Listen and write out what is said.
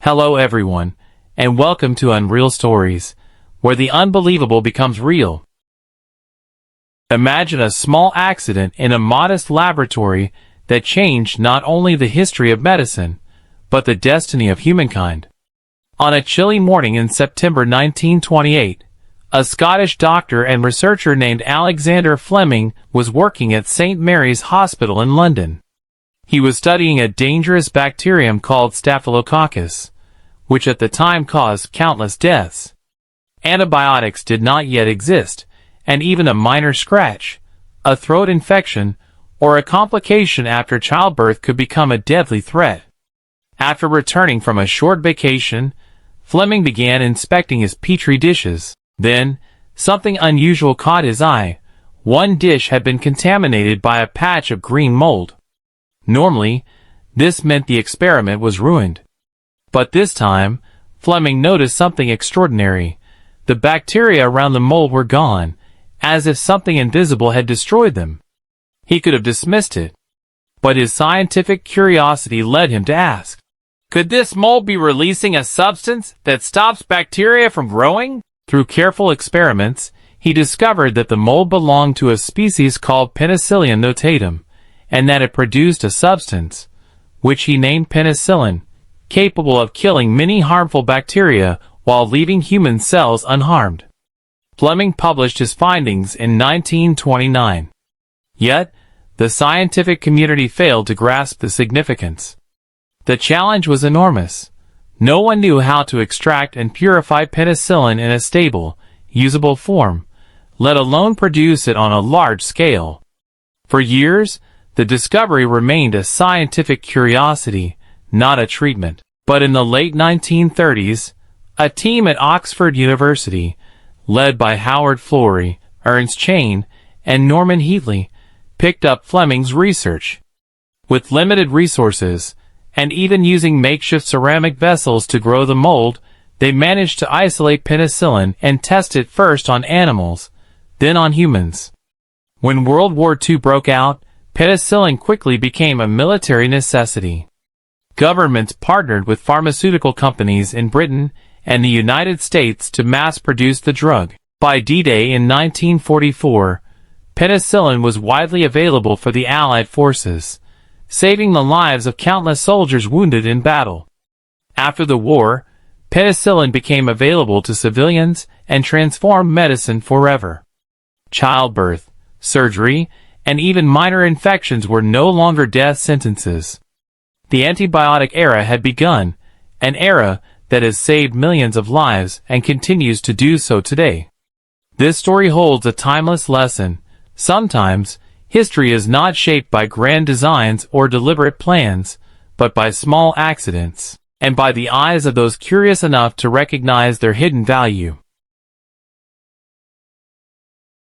Hello everyone, and welcome to Unreal Stories, where the unbelievable becomes real. Imagine a small accident in a modest laboratory that changed not only the history of medicine, but the destiny of humankind. On a chilly morning in September 1928, a Scottish doctor and researcher named Alexander Fleming was working at St. Mary's Hospital in London. He was studying a dangerous bacterium called Staphylococcus, which at the time caused countless deaths. Antibiotics did not yet exist, and even a minor scratch, a throat infection, or a complication after childbirth could become a deadly threat. After returning from a short vacation, Fleming began inspecting his Petri dishes. Then, something unusual caught his eye. One dish had been contaminated by a patch of green mold. Normally, this meant the experiment was ruined. But this time, Fleming noticed something extraordinary. The bacteria around the mold were gone, as if something invisible had destroyed them. He could have dismissed it, but his scientific curiosity led him to ask, could this mold be releasing a substance that stops bacteria from growing? Through careful experiments, he discovered that the mold belonged to a species called Penicillin notatum, and that it produced a substance, which he named penicillin, capable of killing many harmful bacteria while leaving human cells unharmed. Fleming published his findings in 1929. Yet, the scientific community failed to grasp the significance. The challenge was enormous. No one knew how to extract and purify penicillin in a stable, usable form, let alone produce it on a large scale. For years, the discovery remained a scientific curiosity, not a treatment. But in the late 1930s, a team at Oxford University, led by Howard Florey, Ernst Chain, and Norman Heatley, picked up Fleming's research. With limited resources, and even using makeshift ceramic vessels to grow the mold, they managed to isolate penicillin and test it first on animals, then on humans. When World War II broke out, penicillin quickly became a military necessity. Governments partnered with pharmaceutical companies in Britain and the United States to mass-produce the drug. By D-Day in 1944, penicillin was widely available for the Allied forces, saving the lives of countless soldiers wounded in battle. After the war, penicillin became available to civilians and transformed medicine forever. Childbirth, surgery, and even minor infections were no longer death sentences. The antibiotic era had begun, an era that has saved millions of lives and continues to do so today. This story holds a timeless lesson. Sometimes, history is not shaped by grand designs or deliberate plans, but by small accidents, and by the eyes of those curious enough to recognize their hidden value.